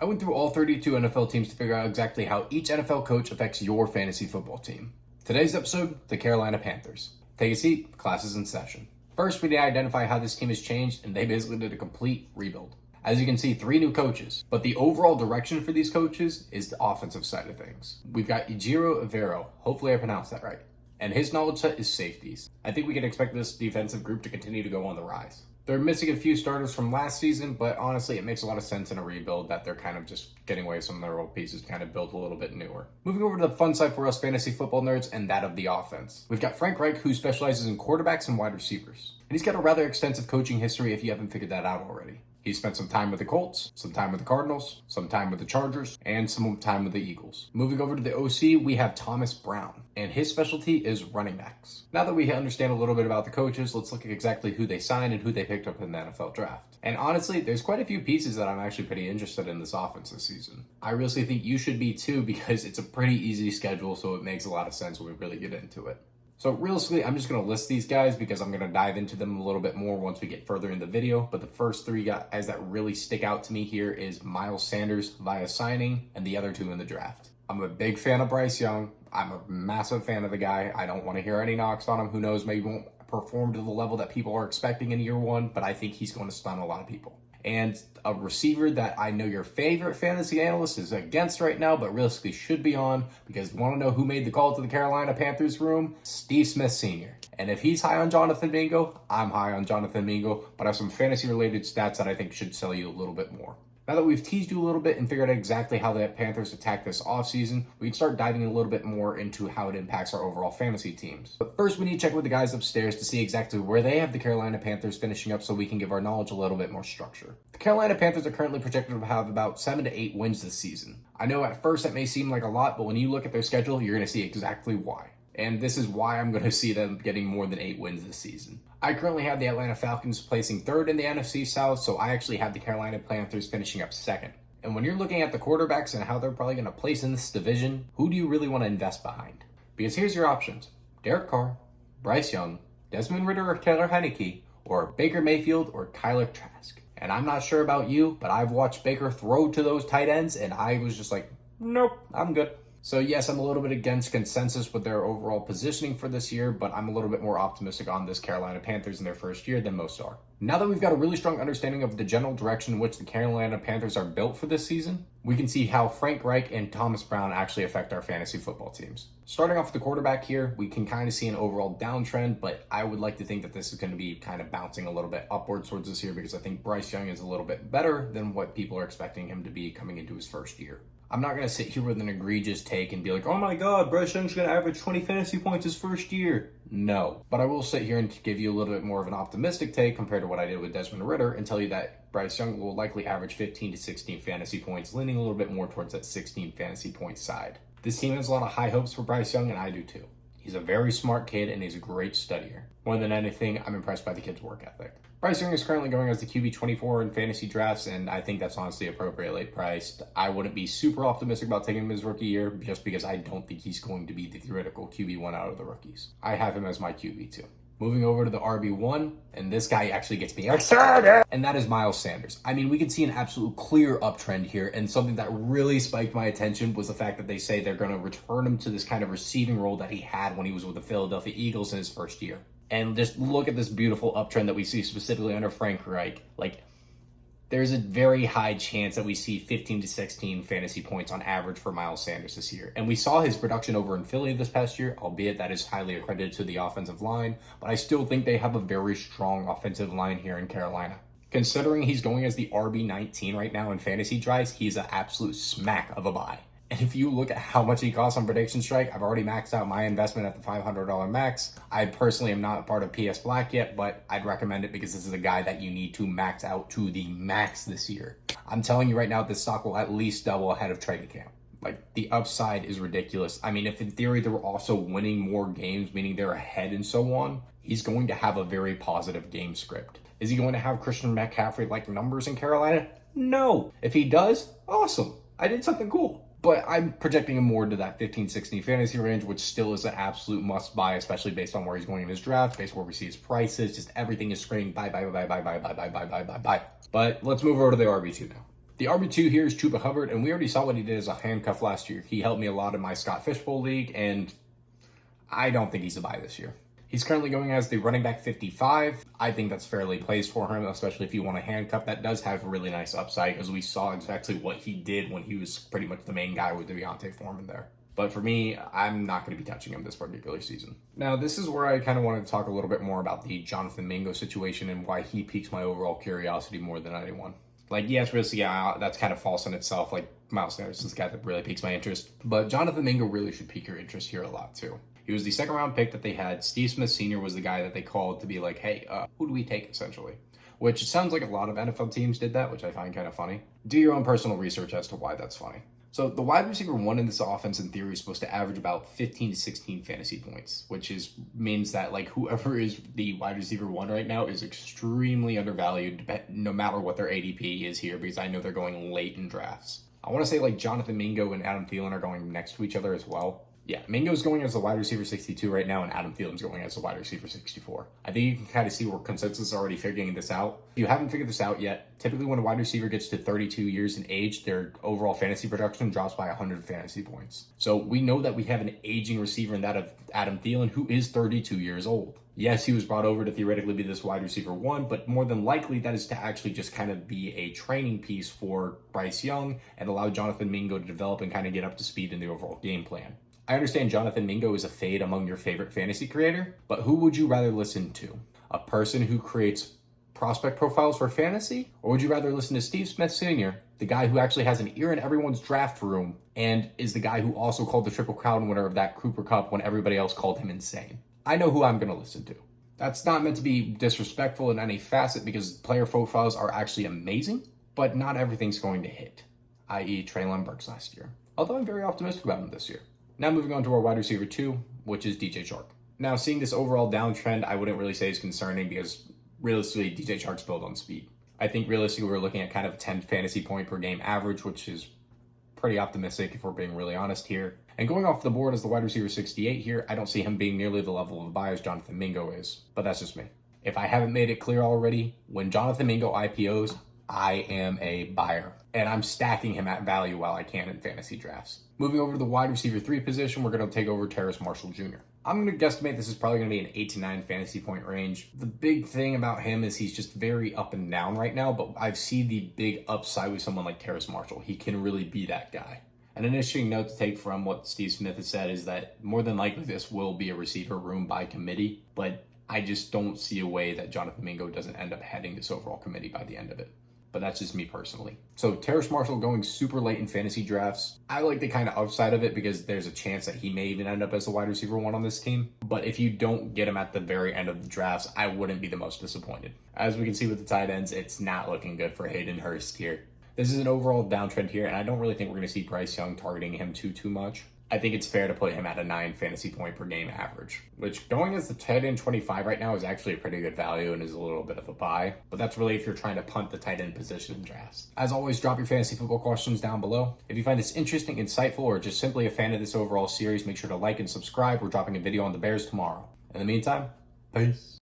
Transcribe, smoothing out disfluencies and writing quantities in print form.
I went through all 32 NFL teams to figure out exactly how each NFL coach affects your fantasy football team. Today's episode, the Carolina Panthers. Take a seat, class is in session. First, we need to identify how this team has changed, and they basically did a complete rebuild. As you can see, 3 new coaches, but the overall direction for these coaches is the offensive side of things. We've got Ejiro Evero, hopefully I pronounced that right, and his knowledge set is safeties. I think we can expect this defensive group to continue to go on the rise. They're missing a few starters from last season, but honestly, it makes a lot of sense in a rebuild that they're kind of just getting away some of their old pieces to kind of build a little bit newer. Moving over to the fun side for us fantasy football nerds, and that of the offense. We've got Frank Reich, who specializes in quarterbacks and wide receivers. And he's got a rather extensive coaching history if you haven't figured that out already. He spent some time with the Colts, some time with the Cardinals, some time with the Chargers, and some time with the Eagles. Moving over to the OC, we have Thomas Brown, and his specialty is running backs. Now that we understand a little bit about the coaches, let's look at exactly who they signed and who they picked up in the NFL draft. And honestly, there's quite a few pieces that I'm actually pretty interested in this offense this season. I really think you should be too, because it's a pretty easy schedule, so it makes a lot of sense when we really get into it. So realistically, I'm just going to list these guys because I'm going to dive into them a little bit more once we get further in the video. But the first 3 guys that really stick out to me here is Miles Sanders via signing and the other 2 in the draft. I'm a big fan of Bryce Young. I'm a massive fan of the guy. I don't want to hear any knocks on him. Who knows, maybe won't perform to the level that people are expecting in year 1, but I think he's going to stun a lot of people. And a receiver that I know your favorite fantasy analyst is against right now, but realistically should be on, because you want to know who made the call to the Carolina Panthers room? Steve Smith Sr. And if he's high on Jonathan Mingo, I'm high on Jonathan Mingo, but I have some fantasy-related stats that I think should sell you a little bit more. Now that we've teased you a little bit and figured out exactly how the Panthers attack this offseason, we can start diving a little bit more into how it impacts our overall fantasy teams. But first, we need to check with the guys upstairs to see exactly where they have the Carolina Panthers finishing up so we can give our knowledge a little bit more structure. The Carolina Panthers are currently projected to have about 7 to 8 wins this season. I know at first that may seem like a lot, but when you look at their schedule, you're going to see exactly why. And this is why I'm going to see them getting more than 8 wins this season. I currently have the Atlanta Falcons placing 3rd in the NFC South, so I actually have the Carolina Panthers finishing up 2nd. And when you're looking at the quarterbacks and how they're probably going to place in this division, who do you really want to invest behind? Because here's your options: Derek Carr, Bryce Young, Desmond Ridder or Taylor Heineke, or Baker Mayfield or Kyler Trask. And I'm not sure about you, but I've watched Baker throw to those tight ends, and I was just like, nope, I'm good. So yes, I'm a little bit against consensus with their overall positioning for this year, but I'm a little bit more optimistic on this Carolina Panthers in their first year than most are. Now that we've got a really strong understanding of the general direction in which the Carolina Panthers are built for this season, we can see how Frank Reich and Thomas Brown actually affect our fantasy football teams. Starting off with the quarterback here, we can kind of see an overall downtrend, but I would like to think that this is going to be kind of bouncing a little bit upwards towards this year, because I think Bryce Young is a little bit better than what people are expecting him to be coming into his first year. I'm not going to sit here with an egregious take and be like, oh my God, Bryce Young's going to average 20 fantasy points his first year. No. But I will sit here and give you a little bit more of an optimistic take compared to what I did with Desmond Ridder and tell you that Bryce Young will likely average 15 to 16 fantasy points, leaning a little bit more towards that 16 fantasy point side. This team has a lot of high hopes for Bryce Young, and I do too. He's a very smart kid, and he's a great studier. More than anything, I'm impressed by the kid's work ethic. Bryce Young is currently going as the QB 24 in fantasy drafts, and I think that's honestly appropriately priced. I wouldn't be super optimistic about taking him his rookie year, just because I don't think he's going to be the theoretical QB1 out of the rookies. I have him as my QB2. Moving over to the RB1, and this guy actually gets me excited, and that is Miles Sanders. I mean, we can see an absolute clear uptrend here, and something that really spiked my attention was the fact that they say they're going to return him to this kind of receiving role that he had when he was with the Philadelphia Eagles in his first year. And just look at this beautiful uptrend that we see specifically under Frank Reich. Like, there's a very high chance that we see 15 to 16 fantasy points on average for Miles Sanders this year. And we saw his production over in Philly this past year, albeit that is highly accredited to the offensive line. But I still think they have a very strong offensive line here in Carolina. Considering he's going as the RB19 right now in fantasy drives, he's an absolute smack of a buy. And if you look at how much he costs on Prediction Strike, I've already maxed out my investment at the $500 max. I personally am not part of PS Black yet, but I'd recommend it because this is a guy that you need to max out to the max this year. I'm telling you right now, this stock will at least double ahead of training camp. Like, the upside is ridiculous. I mean, if in theory they're also winning more games, meaning they're ahead and so on, he's going to have a very positive game script. Is he going to have Christian McCaffrey-like numbers in Carolina? No. If he does, awesome. I did something cool. But I'm projecting him more to that 15-16 fantasy range, which still is an absolute must-buy, especially based on where he's going in his draft, based on where we see his prices. Just everything is screaming buy. But let's move over to the RB2 now. The RB2 here is Chuba Hubbard, and we already saw what he did as a handcuff last year. He helped me a lot in my Scott Fishbowl league, and I don't think he's a buy this year. He's currently going as the running back 55. I think that's fairly placed for him, especially if you want a handcuff. That does have a really nice upside, because we saw exactly what he did when he was pretty much the main guy with Deontay Foreman there. But for me, I'm not going to be touching him this particular season. Now, this is where I kind of wanted to talk a little bit more about the Jonathan Mingo situation and why he piques my overall curiosity more than anyone. Like, yes, really, yeah, that's kind of false in itself. Like, Miles Sanders is the guy that really piques my interest. But Jonathan Mingo really should pique your interest here a lot, too. He was the second round pick that they had. Steve Smith Sr. was the guy that they called to be like, hey, who do we take, essentially? Which sounds like a lot of NFL teams did that, which I find kind of funny. Do your own personal research as to why that's funny. So the wide receiver 1 in this offense, in theory, is supposed to average about 15 to 16 fantasy points, which means that like whoever is the wide receiver 1 right now is extremely undervalued, no matter what their ADP is here, because I know they're going late in drafts. I want to say like Jonathan Mingo and Adam Thielen are going next to each other as well. Yeah, Mingo's going as the wide receiver 62 right now, and Adam Thielen's going as the wide receiver 64. I think you can kind of see where consensus is already figuring this out. If you haven't figured this out yet, typically when a wide receiver gets to 32 years in age, their overall fantasy production drops by 100 fantasy points. So we know that we have an aging receiver in that of Adam Thielen, who is 32 years old. Yes, he was brought over to theoretically be this wide receiver 1, but more than likely that is to actually just kind of be a training piece for Bryce Young and allow Jonathan Mingo to develop and kind of get up to speed in the overall game plan. I understand Jonathan Mingo is a fade among your favorite fantasy creator, but who would you rather listen to? A person who creates prospect profiles for fantasy? Or would you rather listen to Steve Smith Sr., the guy who actually has an ear in everyone's draft room and is the guy who also called the Triple Crown winner of that Cooper Cup when everybody else called him insane? I know who I'm going to listen to. That's not meant to be disrespectful in any facet, because player profiles are actually amazing, but not everything's going to hit, i.e. Treylon Burks last year. Although I'm very optimistic about him this year. Now moving on to our wide receiver 2, which is DJ Chark. Now seeing this overall downtrend, I wouldn't really say is concerning, because realistically, DJ Chark's built on speed. I think realistically we're looking at kind of a 10 fantasy point per game average, which is pretty optimistic if we're being really honest here. And going off the board as the wide receiver 68 here, I don't see him being nearly the level of a buy as Jonathan Mingo is, but that's just me. If I haven't made it clear already, when Jonathan Mingo IPOs, I am a buyer, and I'm stacking him at value while I can in fantasy drafts. Moving over to the wide receiver 3 position, we're going to take over Terrace Marshall Jr. I'm going to guesstimate this is probably going to be an 8 to 9 fantasy point range. The big thing about him is he's just very up and down right now, but I see the big upside with someone like Terrace Marshall. He can really be that guy. An interesting note to take from what Steve Smith has said is that more than likely this will be a receiver room by committee, but I just don't see a way that Jonathan Mingo doesn't end up heading this overall committee by the end of it. But that's just me personally. So Terrace Marshall going super late in fantasy drafts. I like the kind of upside of it because there's a chance that he may even end up as a wide receiver 1 on this team. But if you don't get him at the very end of the drafts, I wouldn't be the most disappointed. As we can see with the tight ends, it's not looking good for Hayden Hurst here. This is an overall downtrend here, and I don't really think we're going to see Bryce Young targeting him too much. I think it's fair to put him at a 9 fantasy point per game average, which going as the tight end 25 right now is actually a pretty good value and is a little bit of a buy, but that's really if you're trying to punt the tight end position in drafts. As always, drop your fantasy football questions down below. If you find this interesting, insightful, or just simply a fan of this overall series, make sure to like and subscribe. We're dropping a video on the Bears tomorrow. In the meantime, peace.